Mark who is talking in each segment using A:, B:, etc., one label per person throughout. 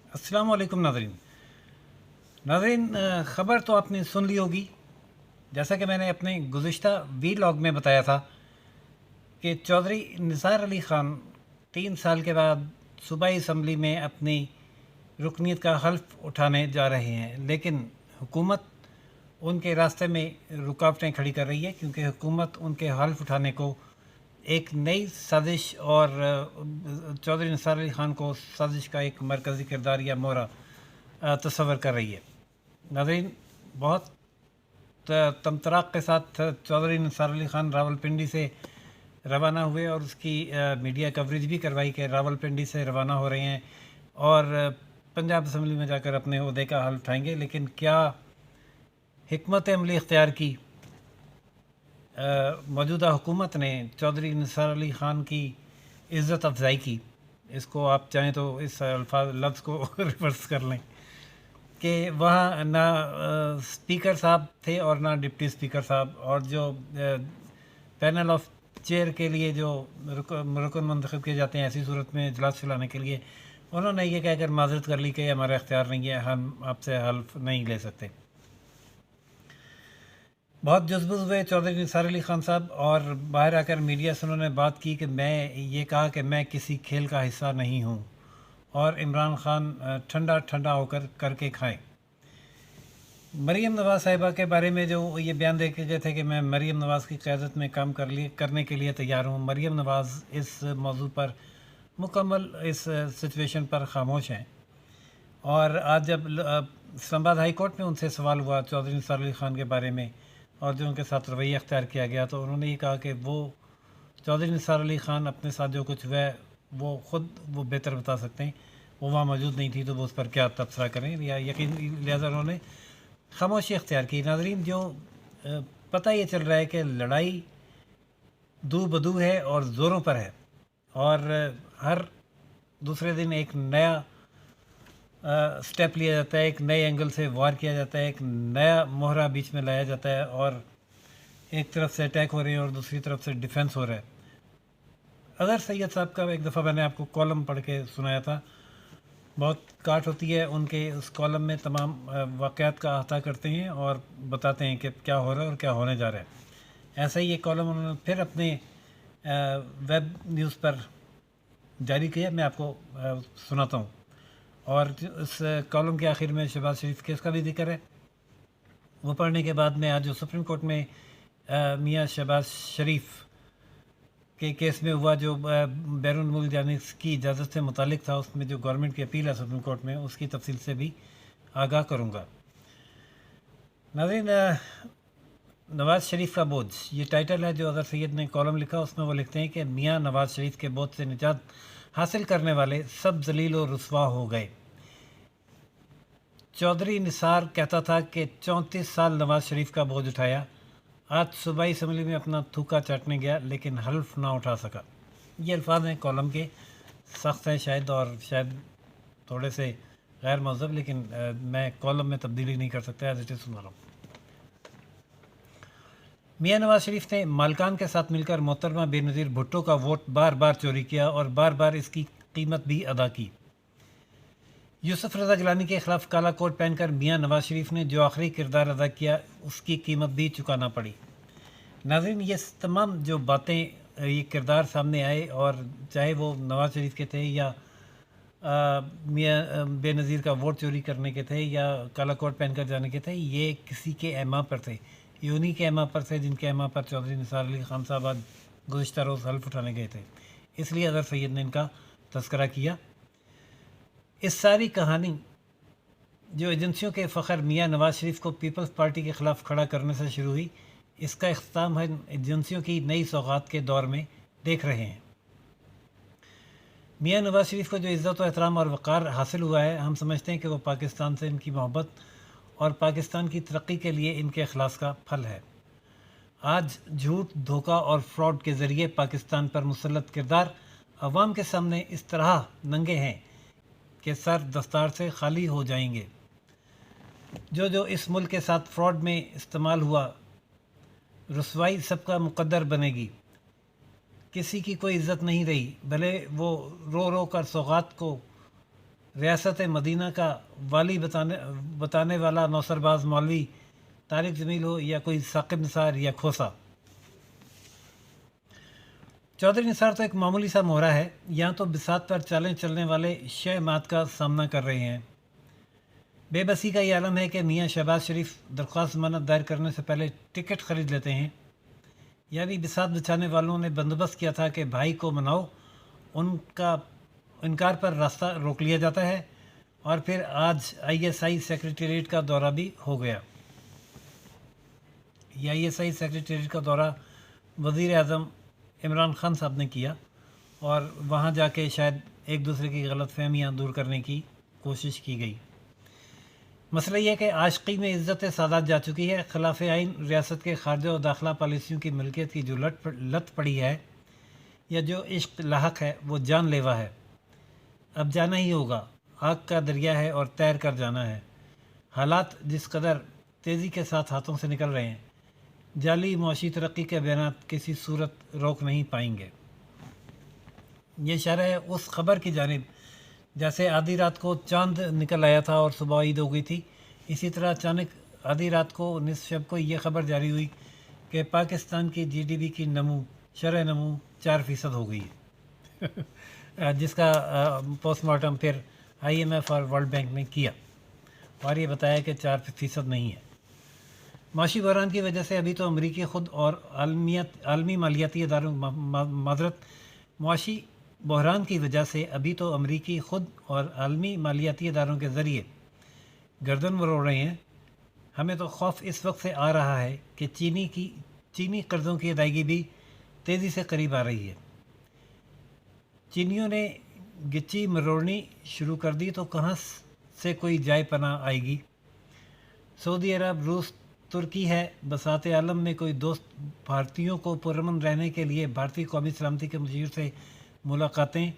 A: अस्सलाम वालेकुम नाज़रीन। ख़बर तो आपने सुन ली होगी। जैसा कि मैंने अपने गुज़िश्ता वीलॉग में बताया था कि चौधरी निसार अली ख़ान 3 साल के बाद सूबाई असम्बली में अपनी रुकनीत का हल्फ उठाने जा रहे हैं, लेकिन हुकूमत उनके रास्ते में रुकावटें खड़ी कर रही है, क्योंकि हुकूमत उनके हल्फ उठाने को एक नई साजिश और चौधरी निसार अली ख़ान को साजिश का एक मरकज़ी किरदार या मोहरा तस्वर कर रही है। नाज़रीन, बहुत तमतराक के साथ चौधरी निसार अली ख़ान रावलपिंडी से रवाना हुए और उसकी मीडिया कवरेज भी करवाई कि रावलपिंडी से रवाना हो रहे हैं और पंजाब असम्बली में जाकर अपने ओहदे का हल उठाएंगे। लेकिन क्या हिकमत अमली इख्तियार की मौजूदा हुकूमत ने चौधरी निसार अली ख़ान की इज़्ज़त अफजाई की? इसको आप चाहें तो इस लफ्ज़ को रिवर्स कर लें कि वहाँ ना स्पीकर साहब थे और ना डिप्टी स्पीकर साहब, और जो पैनल ऑफ चेयर के लिए जो रुकन मंतखब किए जाते हैं ऐसी सूरत में इजलास चलाने के लिए, उन्होंने ये कहकर माजरत कर ली कि हमारा इख्तियार नहीं है, हम आपसे हल्फ नहीं ले सकते। बहुत जज्बुज़ हुए चौधरी निसार अली ख़ान साहब और बाहर आकर मीडिया से उन्होंने बात की कि मैं ये कहा कि मैं किसी खेल का हिस्सा नहीं हूँ और इमरान ख़ान ठंडा ठंडा होकर करके खाएं। मरीम नवाज़ साहिबा के बारे में जो ये बयान दे के गए थे कि मैं मरीम नवाज़ की क़यादत में काम करने के लिए तैयार हूँ, मरीम नवाज़ इस मौजू पर मुकम्मल इस सिचुएशन पर ख़ामोश हैं। और आज जब इस्लामाबाद हाई कोर्ट में उनसे सवाल हुआ चौधरी निसार अली ख़ान के बारे में और जो उनके साथ रवैया अख्तियार किया गया, तो उन्होंने ये कहा कि वो चौधरी निसार अली ख़ान अपने साथ जो कुछ हुआ वो ख़ुद वो बेहतर बता सकते हैं, वो वहाँ मौजूद नहीं थी तो वो उस पर क्या तबसरा करें, या यकीन लिहाजा उन्होंने खामोशी अख्तियार की। नाज़रीन, जो पता ये चल रहा है कि लड़ाई दू बदू है और ज़ोरों पर है, और हर दूसरे दिन एक नया स्टेप लिया जाता है, एक नए एंगल से वार किया जाता है, एक नया मोहरा बीच में लाया जाता है, और एक तरफ से अटैक हो रहे हैं और दूसरी तरफ से डिफेंस हो रहा है। अज़हर सैयद साहब का एक दफ़ा मैंने आपको कॉलम पढ़ के सुनाया था, बहुत काट होती है उनके उस कॉलम में, तमाम वाक़यात का अहाता करते हैं और बताते हैं कि क्या हो रहा है और क्या होने जा रहा है। ऐसा ही एक कॉलम उन्होंने फिर अपने वेब न्यूज़ पर जारी किया, मैं आपको सुनाता हूँ। और इस कॉलम के आखिर में शहबाज शरीफ केस का भी जिक्र है। वो पढ़ने के बाद में आज जो सुप्रीम कोर्ट में मियाँ शहबाज शरीफ के केस में हुआ, जो बैरून मुल्क जाने की इजाज़त से मुतालिक था, उसमें जो गवर्नमेंट की अपील है सुप्रीम कोर्ट में, उसकी तफसील से भी आगाह करूँगा। नाज़रीन, नवाज़ शरीफ का बोझ, ये टाइटल है जो अज़हर सैयद ने कॉलम लिखा। उसमें वो लिखते हैं कि मियाँ नवाज़ शरीफ के बोझ से निजात हासिल करने वाले सब जलील और रुसवा हो गए। चौधरी निसार कहता था कि 34 साल नवाज़ शरीफ का बोझ उठाया, आज सूबाई असम्बली में अपना थूका चाटने गया लेकिन हल्फ ना उठा सका। ये अल्फाज हैं कॉलम के, सख्त हैं शायद और शायद थोड़े से गैर महज़ब, लेकिन मैं कॉलम में तब्दीली नहीं कर सकता, एज इट इज़ सुना रहा हूँ। मियाँ नवाज़ शरीफ ने मालकान के साथ मिलकर मोहतरमा बेनज़ीर भुट्टो का वोट बार बार चोरी किया और बार बार इसकी कीमत भी अदा की। यूसुफ रज़ा गिलानी के ख़िलाफ़ काला कोट पहनकर मियाँ नवाज़ शरीफ ने जो आखिरी किरदार अदा किया, उसकी कीमत भी चुकाना पड़ी। नाज़रीन, ये तमाम जो बातें, ये किरदार सामने आए, और चाहे वो नवाज़ शरीफ के थे या मियाँ बेनज़ीर का वोट चोरी करने के थे या काला कोट पहन कर जाने के थे, ये किसी के एमा पर थे, ये उन्हीं के एमा पर थे जिनके एमा पर चौधरी निसार अली ख़ान साहब आज गुज़िश्ता रोज़ हल्फ उठाने गए थे। इसलिए अज़हर सैयद ने इनका तज़किरा किया। इस सारी कहानी जो एजेंसियों के फ़ख्र मियाँ नवाज़ शरीफ को पीपल्स पार्टी के ख़िलाफ़ खड़ा करने से शुरू हुई, इसका इख्तिताम है एजेंसियों की नई सौगात के दौर में देख रहे हैं। मियाँ नवाज़ शरीफ को जो इज़्ज़त व एहतराम और वक़ार हासिल हुआ है, हम समझते हैं कि वो पाकिस्तान से इनकी मोहब्बत और पाकिस्तान की तरक्की के लिए इनके अखलास का फल है। आज झूठ, धोखा और फ्रॉड के ज़रिए पाकिस्तान पर मुसल्लत किरदार अवाम के सामने इस तरह नंगे हैं कि सर दस्तार से खाली हो जाएंगे। जो जो इस मुल्क के साथ फ्रॉड में इस्तेमाल हुआ, रुसवाई सबका मुकद्दर बनेगी। किसी की कोई इज़्ज़त नहीं रही, भले वो रो रो कर सौगात को रियासत मदीना का वाली बताने वाला नौसरबाज मौलवी तारिक जमील हो या कोई साकिब निसार या खोसा। चौधरी निसार तो एक मामूली सा मोहरा है, यहाँ तो बिसात पर चालें चलने वाले शह मात का सामना कर रहे हैं। बेबसी का ये आलम है कि मियाँ शहबाज शरीफ दरख्वास्त जमानत दायर करने से पहले टिकट ख़रीद लेते हैं, यानी बिसात बिछाने वालों ने बंदोबस्त किया था कि भाई को मनाओ, उनका इनकार पर रास्ता रोक लिया जाता है और फिर आज ISI सेक्रेटेरिएट का दौरा भी हो गया। ये ISI सेक्रेटेरिएट का दौरा वज़ीर आज़म इमरान खान साहब ने किया और वहाँ जाके शायद एक दूसरे की गलत फहमियाँ दूर करने की कोशिश की गई। मसला ये है कि आशिकी में इज़्ज़त सादात जा चुकी है। खिलाफ आइन रियासत के खारजा और दाखिला पॉलिसियों की मिल्कियत की जो लत पड़ी है या जो इश्क लाहक है वो जानलेवा है। अब जाना ही होगा, आग का दरिया है और तैर कर जाना है। हालात जिस कदर तेज़ी के साथ हाथों से निकल रहे हैं, जाली मुआशी तरक्की के बयानात किसी सूरत रोक नहीं पाएंगे। ये इशारा है उस ख़बर की जानिब जैसे आधी रात को चांद निकल आया था और सुबह ईद हो गई थी, इसी तरह अचानक आधी रात को निस्फ शब को ये ख़बर जारी हुई कि पाकिस्तान की GDP की शरह नमू 4% हो गई है जिसका पोस्टमार्टम फिर IMF और वर्ल्ड बैंक ने किया और ये बताया कि 4% नहीं है। माशी बहरान की वजह से अभी तो अमरीकी ख़ुद और आलमी मालियाती इदारों माजरत मुआशी बहरान की वजह से अभी तो अमरीकी ख़ुद और आलमी मालियाती इदारों के ज़रिए गर्दन मरोड़ रहे हैं। हमें तो खौफ इस वक्त से आ रहा है कि चीनी कर्ज़ों की अदायगी भी तेज़ी से करीब आ रही है। चीनियों ने गिच्ची मरोड़नी शुरू कर दी तो कहाँ से कोई जाए पनाह आएगी। सऊदी अरब, रूस, तुर्की है बसात आलम में कोई दोस्त भारतीयों को पुरअमन रहने के लिए भारतीय कौमी सलामती के मुशीर से मुलाकातें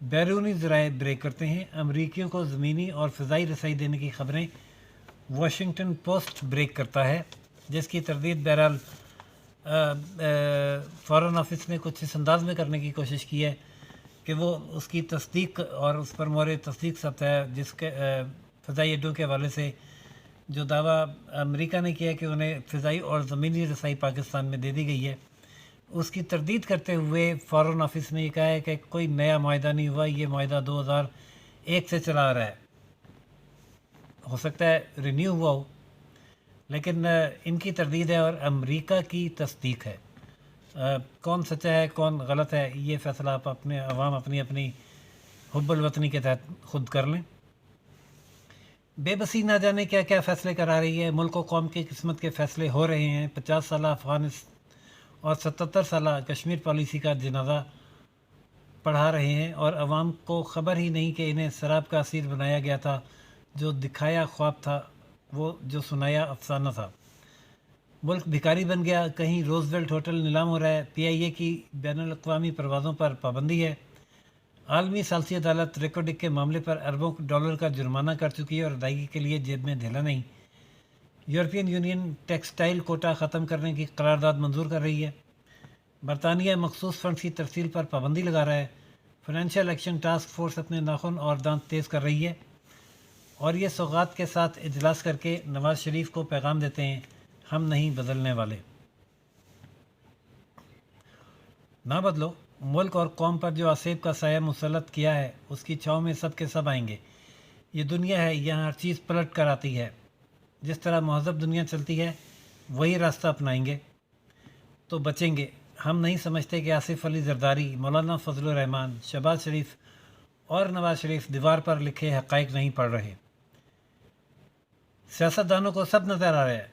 A: बैरूनी ज़राए ब्रेक करते हैं। अमरीकियों को ज़मीनी और फ़िज़ाई रसाई देने की ख़बरें वाशिंगटन पोस्ट ब्रेक करता है, जिसकी तरदीद बहरहाल फ़ॉरेन ऑफिस ने कुछ इस अंदाज में करने की कोशिश की है कि वो उसकी तस्दीक और उस पर मोहर तस्दीक सख्त है, जिसके फ़िज़ाई अड्डों के हवाले से जो दावा अमेरिका ने किया कि उन्हें फ़िज़ाई और ज़मीनी रसाई पाकिस्तान में दे दी गई है, उसकी तरदीद करते हुए फ़ॉरेन ऑफिस ने यह कहा है कि कोई नया मुआहदा नहीं हुआ, ये मुआहदा 2001 से चला आ रहा है। हो सकता है रिन्यू हुआ हो, लेकिन इनकी तरदीद है और अमेरिका की तस्दीक है। कौन सच्चा है कौन गलत है ये फ़ैसला आप अवाम अपनी अपनी हुब्बुल वतनी के तहत ख़ुद कर लें। बेबसी ना जाने क्या क्या फ़ैसले करा रही है। मुल्क व कौम की किस्मत के फ़ैसले हो रहे हैं। 50 साल अफ़गानिस्तान और 77 साल कश्मीर पॉलिसी का जनाजा पढ़ा रहे हैं और अवाम को ख़बर ही नहीं कि इन्हें शराब का असीर बनाया गया था। जो दिखाया ख्वाब था, वो जो सुनाया अफसाना था। मुल्क भिखारी बन गया। कहीं रोज़वेल्ट होटल नीलाम हो रहा है। PIA की बैनुल अक़वामी परवाज़ों पर पाबंदी है। आलमी सालसी अदालत रेकोडिक के मामले पर अरबों डॉलर का जुर्माना कर चुकी है और अदायगी के लिए जेब में धेला नहीं। यूरोपियन यूनियन टेक्सटाइल कोटा ख़त्म करने की करारदाद मंजूर कर रही है। बरतानिया मखसूस फंड्स की तरसील पर पाबंदी लगा रहा है। फाइनेंशियल एक्शन टास्क फोर्स अपने नाखून और दांत तेज़ कर रही है और ये सौगात के साथ इजलास करके नवाज़ शरीफ को पैगाम देते हैं, हम नहीं बदलने वाले। ना बदलो। मुल्क और कौम पर जो आसेब का साया मुसल्लत किया है उसकी छाँव में सब के सब आएंगे। ये दुनिया है, यहाँ हर चीज़ पलट कर आती है। जिस तरह महज़ब दुनिया चलती है वही रास्ता अपनाएंगे तो बचेंगे। हम नहीं समझते कि आसिफ अली जरदारी, मौलाना फजलुर रहमान, शहबाज शरीफ और नवाज शरीफ दीवार पर लिखे हक़ाइक़ नहीं पढ़ रहे। सियासतदानों को सब नज़र आ रहा है,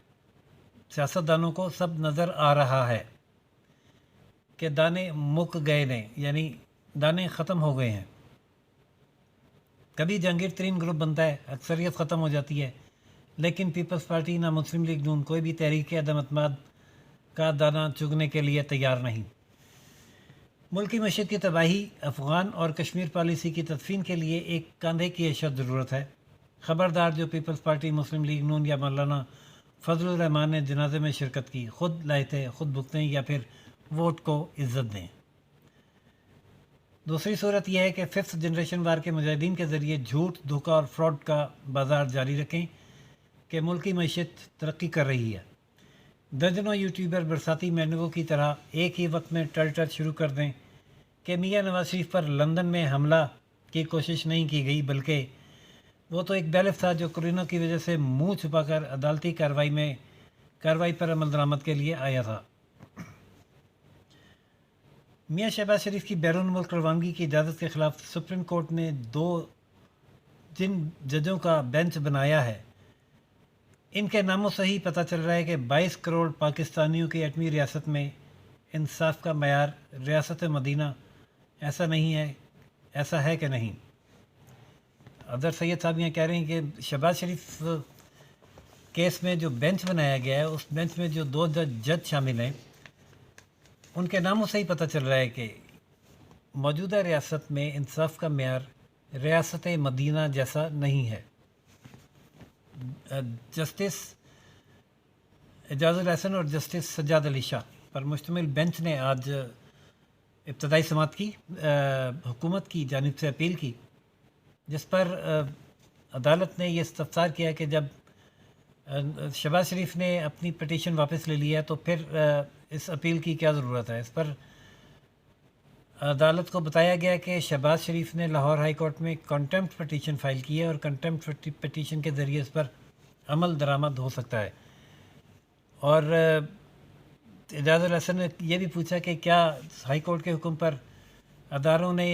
A: सियासतदानों को सब नज़र आ रहा है कि दाने मुक गए ने, यानी दाने ख़त्म हो गए हैं। कभी जहांगीर तरीन ग्रुप बनता है, अक्सरियत ख़त्म हो जाती है, लेकिन पीपल्स पार्टी ना मुस्लिम लीग नून कोई भी तहरीक अदम अतमाद का दाना चुगने के लिए तैयार नहीं। मुल्क की मईशत की तबाही, अफ़गान और कश्मीर पॉलिसी की तदफीन के लिए एक कंधे की अशद ज़रूरत है। ख़बरदार जो पीपल्स पार्टी, मुस्लिम लीग नून या मौलाना फजलुर रहमान ने जनाजे में शिरकत की, ख़ुद लाए थे, ख़ुद भुगतें या फिर वोट को इज़्ज़त दें। دوسری صورت یہ ہے کہ ففتھ جنریشن وار کے مجاہدین کے ذریعے جھوٹ، دھوکہ اور فراڈ کا بازار جاری رکھیں کہ ملکی معیشت ترقی کر رہی ہے۔ درجنوں یوٹیوبر برساتی مینگو کی طرح ایک ہی وقت میں ٹر شروع کر دیں کہ میاں نواز شریف پر لندن میں حملہ کی کوشش نہیں کی گئی، بلکہ وہ تو ایک بیلف تھا جو کورونا کی وجہ سے منہ چھپا کر عدالتی کارروائی پر عمل درآمد کے لیے آیا تھا۔ میاں شہباز شریف کی بیرون ملک روانگی کی اجازت کے خلاف سپریم کورٹ نے جن ججوں کا بینچ بنایا ہے، ان کے ناموں سے ہی پتہ چل رہا ہے کہ 22 کروڑ پاکستانیوں کی ایٹمی ریاست میں انصاف کا معیار ریاست مدینہ ایسا ہے کہ نہیں۔ اظہر سید صاحب یہ کہہ رہے ہیں کہ شہباز شریف کیس میں جو بینچ بنایا گیا ہے، اس بینچ میں جو 2 جج شامل ہیں، ان کے ناموں سے ہی پتہ چل رہا ہے کہ موجودہ ریاست میں انصاف کا معیار ریاست مدینہ جیسا نہیں ہے۔ جسٹس اعجاز الاحسن اور جسٹس سجاد علی شاہ پر مشتمل بینچ نے آج ابتدائی سماعت کی، حکومت کی جانب سے اپیل کی، جس پر عدالت نے یہ استفسار کیا کہ جب شہباز شریف نے اپنی پٹیشن واپس لے لیا تو پھر اس اپیل کی کیا ضرورت ہے۔ اس پر عدالت کو بتایا گیا کہ شہباز شریف نے لاہور ہائی کورٹ میں کنٹمپٹ پٹیشن فائل کی ہے اور کنٹمپٹ پٹیشن کے ذریعے اس پر عمل درآمد ہو سکتا ہے۔ اور اعجاز الاحسن نے یہ بھی پوچھا کہ کیا ہائی کورٹ کے حکم پر اداروں نے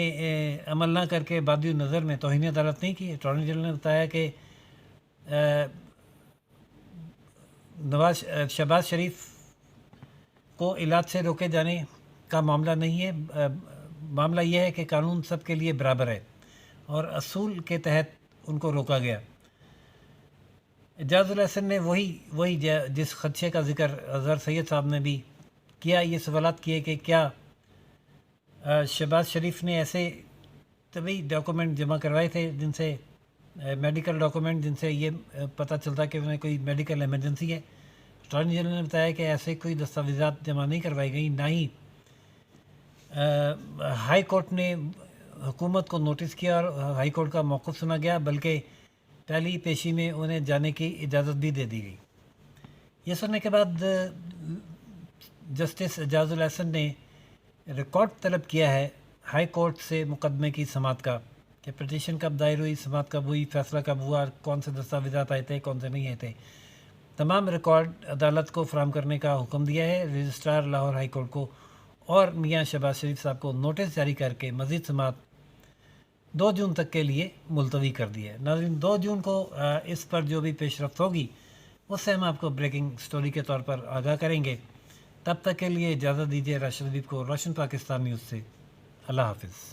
A: عمل نہ کر کے بادی نظر میں توہین عدالت نہیں کی۔ اٹارنی جنرل نے بتایا کہ شہباز شریف کو علاج سے روکے جانے کا معاملہ نہیں ہے، معاملہ یہ ہے کہ قانون سب کے لیے برابر ہے اور اصول کے تحت ان کو روکا گیا۔ اعجاز الاحسن نے وہی جس خدشے کا ذکر اظہر سید صاحب نے بھی کیا، یہ سوالات کیے کہ کیا شہباز شریف نے ایسے طبی ڈاکومنٹ جمع کروائے تھے جن سے میڈیکل ڈاکومنٹ جن سے یہ پتہ چلتا کہ انہیں کوئی میڈیکل ایمرجنسی ہے۔ اٹارنی جنرل نے بتایا کہ ایسے کوئی دستاویزات جمع نہیں کروائی گئی، نہ ہی ہائی کورٹ نے حکومت کو نوٹس کیا اور ہائی کورٹ کا موقف سنا گیا، بلکہ پہلی پیشی میں انہیں جانے کی اجازت بھی دے دی گئی۔ یہ سننے کے بعد جسٹس اعجاز الاحسن نے ریکارڈ طلب کیا ہے ہائی کورٹ سے مقدمے کی سماعت کا، کہ پٹیشن کب دائر ہوئی، سماعت کب ہوئی، فیصلہ کب ہوا، کون سے دستاویزات آئے تھے، کون سے نہیں آئے تھے۔ تمام ریکارڈ عدالت کو فراہم کرنے کا حکم دیا ہے۔ رجسٹرار لاہور ہائی کورٹ کو اور میاں شہباز شریف صاحب کو نوٹس جاری کر کے مزید سماعت 2 جون تک کے لیے ملتوی کر دی ہے۔ ناظرین، 2 جون کو اس پر جو بھی پیش رفت ہوگی اس سے ہم آپ کو بریکنگ سٹوری کے طور پر آگاہ کریں گے۔ تب تک کے لیے اجازت دیجیے راشد حبیب کو، روشن پاکستان نیوز سے۔ اللہ حافظ۔